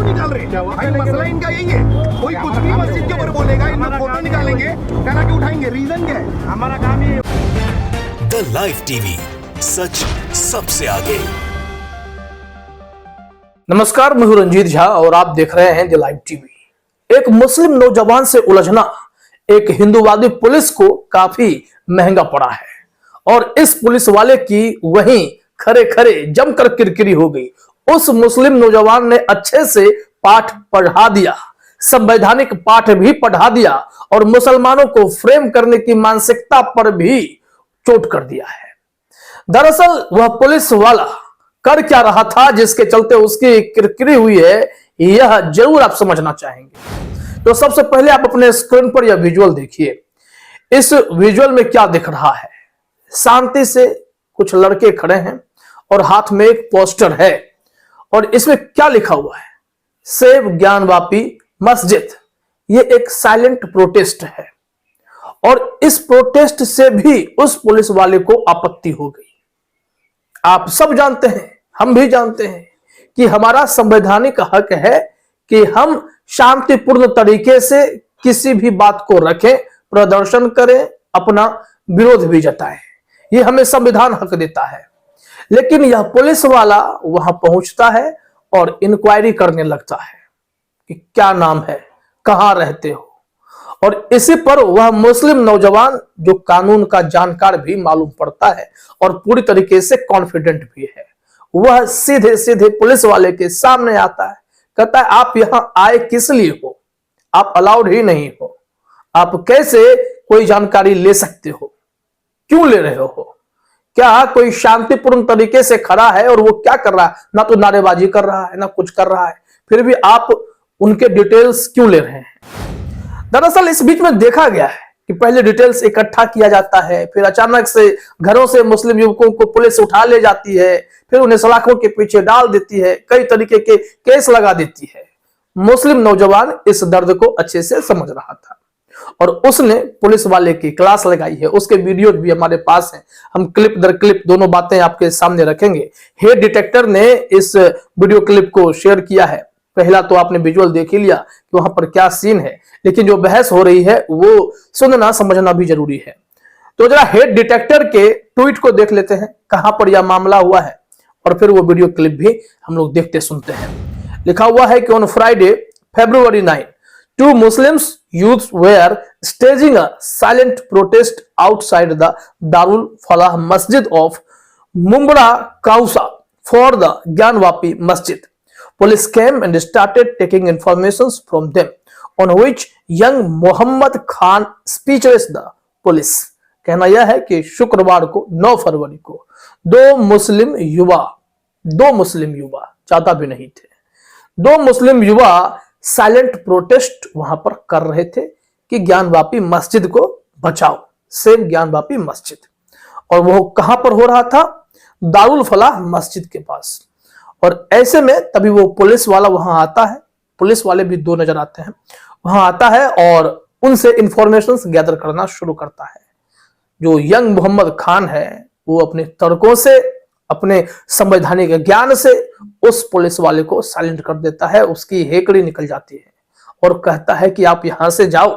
क्यों निकाल रहे हैं? भाई मसला इनका यही है, कोई कुछ भी मस्जिद के ऊपर बोलेगा, इन लोग फोटो निकालेंगे, करा के उठाएंगे। रीजन क्या है? हमारा काम ही द लाइव टीवी, सच सबसे आगे। नमस्कार, मैं हूं रंजीत झा और आप देख रहे हैं द लाइव टीवी। एक मुस्लिम नौजवान से उलझना एक हिंदूवादी पुलिस को काफी महंगा पड़ा है और इस पुलिस वाले की वहीं खरे खरे जमकर किरकिरी हो गई। उस मुस्लिम नौजवान ने अच्छे से पाठ पढ़ा दिया, संवैधानिक पाठ भी पढ़ा दिया और मुसलमानों को फ्रेम करने की मानसिकता पर भी चोट कर दिया है। दरअसल वह पुलिस वाला कर क्या रहा था जिसके चलते उसकी किरकिरी हुई है, यह जरूर आप समझना चाहेंगे। तो सबसे पहले आप अपने स्क्रीन पर यह विजुअल देखिए। इस विजुअल में क्या दिख रहा है? शांति से कुछ लड़के खड़े हैं और हाथ में एक पोस्टर है और इसमें क्या लिखा हुआ है? सेव ज्ञानवापी मस्जिद। ये एक साइलेंट प्रोटेस्ट है और इस प्रोटेस्ट से भी उस पुलिस वाले को आपत्ति हो गई। आप सब जानते हैं, हम भी जानते हैं कि हमारा संवैधानिक हक है कि हम शांतिपूर्ण तरीके से किसी भी बात को रखें, प्रदर्शन करें, अपना विरोध भी जताएं। ये हमें संविधान हक देता है। लेकिन यह पुलिस वाला वहां पहुंचता है और इंक्वायरी करने लगता है कि क्या नाम है, कहां रहते हो, और इसी पर वह मुस्लिम नौजवान जो कानून का जानकार भी मालूम पड़ता है और पूरी तरीके से कॉन्फिडेंट भी है, वह सीधे सीधे पुलिस वाले के सामने आता है, कहता है आप यहां आए किस लिए हो? आप अलाउड ही नहीं हो, आप कैसे कोई जानकारी ले सकते हो? क्यों ले रहे हो? क्या कोई शांतिपूर्ण तरीके से खड़ा है और वो क्या कर रहा है? ना तो नारेबाजी कर रहा है, ना कुछ कर रहा है, फिर भी आप उनके डिटेल्स क्यों ले रहे हैं? दरअसल इस बीच में देखा गया है कि पहले डिटेल्स इकट्ठा किया जाता है, फिर अचानक से घरों से मुस्लिम युवकों को पुलिस उठा ले जाती है, फिर उन्हें सलाखों के पीछे डाल देती है, कई तरीके के केस लगा देती है। मुस्लिम नौजवान इस दर्द को अच्छे से समझ रहा था और उसने पुलिस वाले की क्लास लगाई है। उसके वीडियो भी हमारे पास हैं, हम क्लिप दर क्लिप दोनों बातें आपके सामने रखेंगे। हेड डिटेक्टर ने इस वीडियो क्लिप को शेयर किया है। पहला तो आपने विजुअल देख ही लिया कि वहां पर क्या सीन है, लेकिन जो बहस हो रही है वो सुनना समझना भी जरूरी है। तो जरा हेड डिटेक्टर के ट्वीट को देख लेते हैं, कहां पर यह मामला हुआ है, और फिर वो वीडियो क्लिप भी हम लोग देखते सुनते हैं। लिखा हुआ है कि on Friday February 9, two Muslims youths were staging a silent protest outside the Darul Falah Masjid of Mumbra Kausa for the Gyanvapi Masjid. Police came and started taking informations from them, on which young Muhammad Khan speechless the police. कहना यह है कि शुक्रवार को 9 फरवरी को दो मुस्लिम युवा चाहता भी नहीं थे, दो मुस्लिम युवा साइलेंट प्रोटेस्ट वहां पर कर रहे थे कि ज्ञानवापी मस्जिद को बचाओ, सेव ज्ञानवापी मस्जिद। और वो कहां पर हो रहा था? दारुल फलाह मस्जिद के पास। और ऐसे में तभी वो पुलिस वाला वहां आता है, पुलिस वाले भी दो नजर आते हैं, वहां आता है और उनसे इंफॉर्मेशन गैदर करना शुरू करता है। जो यंग मोहम्मद खान है वो अपने तर्कों से, अपने संवैधानिक ज्ञान से उस पुलिस वाले को साइलेंट कर देता है। उसकी हेकड़ी निकल जाती है और कहता है कि आप यहां से जाओ,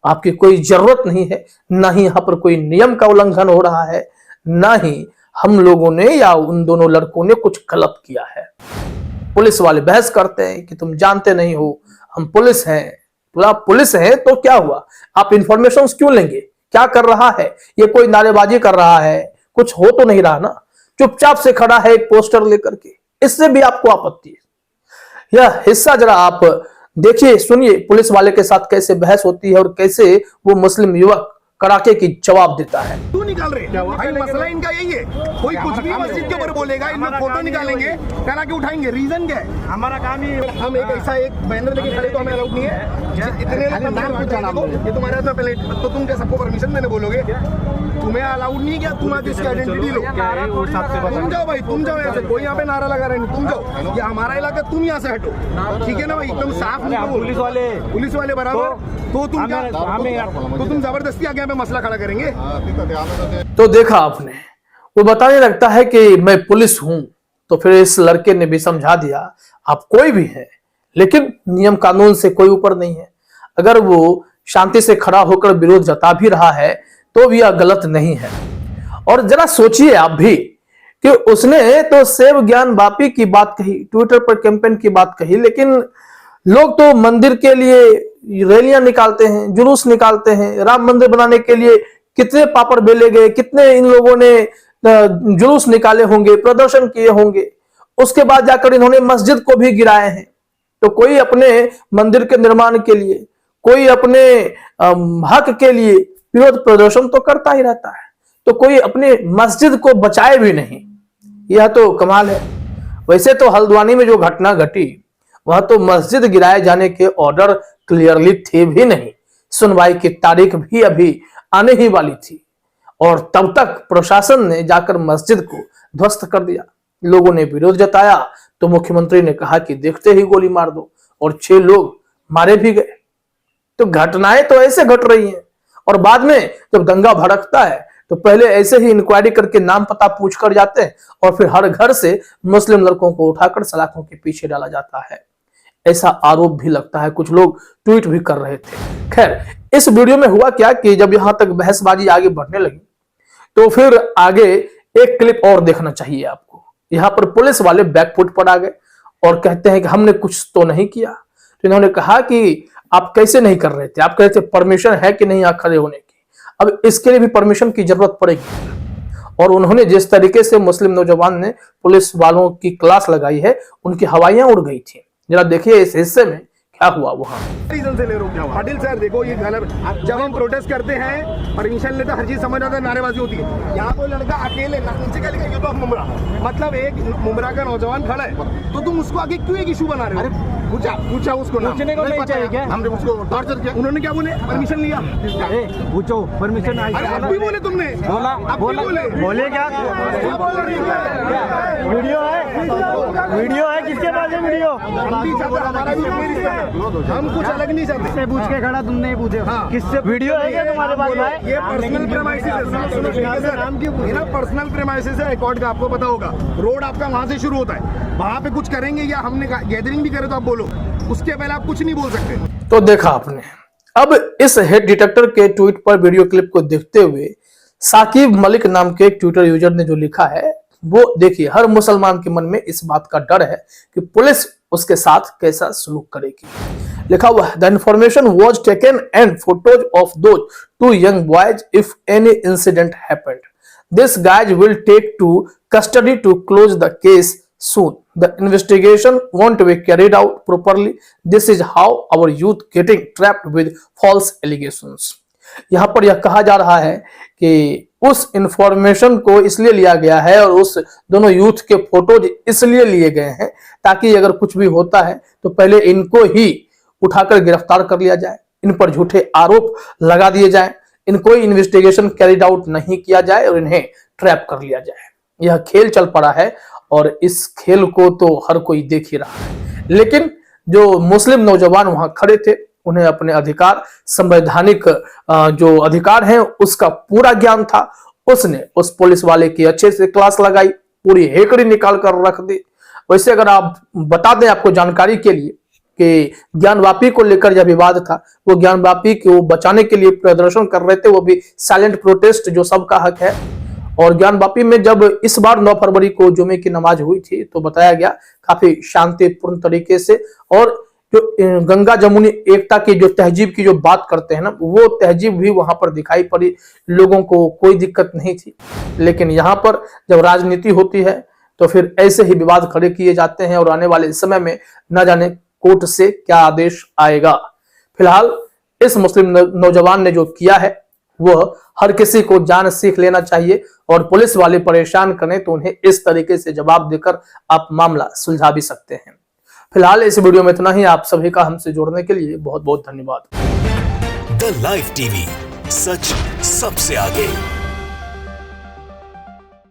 आपकी कोई जरूरत नहीं है, ना ही यहां पर कोई नियम का उल्लंघन हो रहा है, ना ही हम लोगों ने या उन दोनों लड़कों ने कुछ गलत किया है। पुलिस वाले बहस करते हैं कि तुम जानते नहीं हो, हम पुलिस हैं। तो आप पुलिस हैं तो क्या हुआ? आप इंफॉर्मेशन क्यों लेंगे? क्या कर रहा है ये? कोई नारेबाजी कर रहा है? कुछ हो तो नहीं रहा ना? चुपचाप से खड़ा है एक पोस्टर लेकर के, इससे भी आपको आपत्ति है। यह हिस्सा जरा आप देखिए, सुनिए पुलिस वाले के साथ कैसे बहस होती है और कैसे वो मुस्लिम युवक कड़ाके की जवाब देता है। क्यों निकाल रहे हैं? भाई मसला इनका यही है, कोई कुछ भी मस्जिद के ऊपर बोलेगा, इन लोग फोटो निकालेंगे, करा के उठाएंगे। रीजन क्या है? हमारा काम ही हम एक ऐसा एक बैनर लेके खड़े तो हमें अलाउड नहीं है। इतने ये तुम्हारे हाथ में पहले, तो तुम क्या सबको परमिशन देने बोलोगे? तुम्हें अलाउड नहीं किया, तुम आज इसकी आइडेंटिटी लो। तुम जाओ भाई, तुम जाओ यहाँ से, कोई यहाँ पे नारा लगा रहे नहीं, तुम जाओ, ये हमारा इलाका, तुम यहाँ से हटो, ठीक है ना भाई? एकदम साफ पुलिस वाले बराबर, तो तुम क्या, तो तुम जबरदस्ती आगे मसला खड़ा करेंगे? तो देखा आपने, वो बताने लगता है कि मैं पुलिस हूं, तो फिर इस लड़के ने भी समझा दिया आप कोई भी हैं, लेकिन नियम कानून से कोई ऊपर नहीं है। अगर वो शांति से खड़ा होकर विरोध जता भी रहा है तो भी यह गलत नहीं है। और जरा सोचिए आप भी कि उसने तो सेव ज्ञान वापी की बात कही, ट्विटर पर कैंपेन की बात कही, लेकिन लोग तो मंदिर के लिए रैलियां निकालते हैं, जुलूस निकालते हैं। राम मंदिर बनाने के लिए कितने पापड़ बेले गए, कितने इन लोगों ने जुलूस निकाले होंगे, प्रदर्शन किए होंगे। उसके बाद जाकर इन्होंने मस्जिद को भी गिराए हैं। तो कोई अपने मंदिर के निर्माण के लिए, कोई अपने हक के लिए विरोध प्रदर्शन तो करता ही रहता है, तो कोई अपने मस्जिद को बचाए भी नहीं। यह तो कमाल है। वैसे तो हल्द्वानी में जो घटना घटी वह तो मस्जिद गिराए जाने के ऑर्डर क्लियरली थे भी नहीं। सुनवाई की तारीख भी अभी आने ही वाली थी और तब तक प्रशासन ने जाकर मस्जिद को ध्वस्त कर दिया। लोगों ने विरोध जताया तो मुख्यमंत्री ने कहा कि देखते ही गोली मार दो, और 6 लोग मारे भी गए। तो घटनाएं तो ऐसे घट रही हैं, और बाद में जब दंगा भड़कता है तो पहले ऐसे ही इंक्वायरी करके नाम पता पूछ कर जाते हैं और फिर हर घर से मुस्लिम लड़कों को उठाकर सलाखों के पीछे डाला जाता है। ऐसा आरोप भी लगता है, कुछ लोग ट्वीट भी कर रहे थे। खैर, इस वीडियो में हुआ क्या कि जब यहां तक बहसबाजी आगे बढ़ने लगी तो फिर आगे एक क्लिप और देखना चाहिए आपको। यहां पर पुलिस वाले बैकफुट पर आ गए और कहते हैं कि हमने कुछ तो नहीं किया। तो इन्होंने कहा कि आप कैसे नहीं कर रहे थे, आप कह रहे थे परमिशन है कि नहीं यहाँ खड़े होने की, अब इसके लिए भी परमिशन की जरूरत पड़ेगी। और उन्होंने जिस तरीके से मुस्लिम नौजवान ने पुलिस वालों की क्लास लगाई है, उनकी हवाइयां उड़ गई थी। जरा देखिए इस हिस्से में क्या हुआ वहां। रीजन से ले रुक जाओ पाटिल सर, देखो ये गलत। जब हम प्रोटेस्ट करते हैं परमिशन लेते हर चीज समझ आता है, नारेबाजी होती है। यहाँ कोई लड़का अकेले नीचे क्या लिखा, ये तो मुमरा, मतलब एक मुमरा का नौजवान खड़ा है, तो तुम उसको आगे क्यों एक इशू बना रहे हो? पूछा उसको ना, पूछने को नहीं चाहिए क्या? हमने उसको टॉर्चर किया। उन्होंने क्या बोले, परमिशन लिया। पूछो परमिशन। अरे अब भी बोले तुमने, बोला बोले क्या? वीडियो है किसके पास है वीडियो? हम भी चाहते, हमारा भी कोई रिश्ता है, हम कुछ अलग नहीं चाहते। पूछ के खड़ा तुमने ही पूछे। हाँ। किससे वीडियो है क्या तुम्हारे पास? ये पर्सनल प्रेमाइसिस है, सुनो पर्सनल प्रेमाइसिस है एकॉर्ड का, आपको पता होगा। रोड आपका वहां से शुरू होता है, वहां पे कुछ करेंगे या हमने गैदरिंग भी करे तो आप बोलो, उसके पहले आप कुछ नहीं बोल सकते। तो देखा आपने। अब इस हेड डिटेक्टर के ट्वीट पर वीडियो क्लिप को देखते हुए साकिब मलिक नाम के ट्विटर यूजर ने जो लिखा है वो देखिए। हर मुसलमान के मन में इस बात का डर है कि पुलिस उसके साथ कैसा सलूक करेगी। लिखा हुआ है, the information was taken and photos of those 2 young boys if any incident happened. This guys will take to custody to close the case soon. The investigation won't be carried out properly. This is how our youth getting trapped with false allegations. यहाँ पर यह कहा जा रहा है कि उस information को इसलिए लिया गया है और उस दोनों यूथ के फोटोज इसलिए लिए गए हैं ताकि अगर कुछ भी होता है तो पहले इनको ही उठाकर गिरफ्तार कर लिया जाए, इन पर झूठे आरोप लगा दिए जाए, इनको इन्वेस्टिगेशन कैरिड आउट नहीं किया जाए और इन्हें ट्रैप कर लिया जाए। यह खेल चल पड़ा है और इस खेल को तो हर कोई देख ही रहा है। लेकिन जो मुस्लिम नौजवान वहां खड़े थे उन्हें अपने अधिकार, संवैधानिक जो अधिकार हैं उसका पूरा ज्ञान था। उसने उस पुलिस वाले की अच्छे से क्लास लगाई, पूरी हेकड़ी निकाल कर रख दी। वैसे अगर आप बता दें आपको जानकारी के लिए कि ज्ञानवापी को लेकर जब विवाद था, वो ज्ञानवापी को बचाने के लिए प्रदर्शन कर रहे थे, वो भी साइलेंट प्रोटेस्ट जो सबका हक है। और ज्ञानवापी में जब इस बार 9 फरवरी को जुमे की नमाज हुई थी तो बताया गया काफी शांतिपूर्ण तरीके से, और जो गंगा जमुनी एकता की जो तहजीब की जो बात करते हैं ना, वो तहजीब भी वहां पर दिखाई पड़ी। लोगों को कोई दिक्कत नहीं थी। लेकिन यहाँ पर जब राजनीति होती है तो फिर ऐसे ही विवाद खड़े किए जाते हैं और आने वाले समय में न जाने कोर्ट से क्या आदेश आएगा। फिलहाल इस मुस्लिम नौजवान ने जो किया है वह हर किसी को जान सीख लेना चाहिए, और पुलिस वाले परेशान करें तो उन्हें इस तरीके से जवाब देकर आप मामला सुलझा भी सकते हैं। फिलहाल इस वीडियो में इतना ही। आप सभी का हमसे जुड़ने के लिए बहुत बहुत धन्यवाद। द लाइव टीवी, सच सबसे आगे।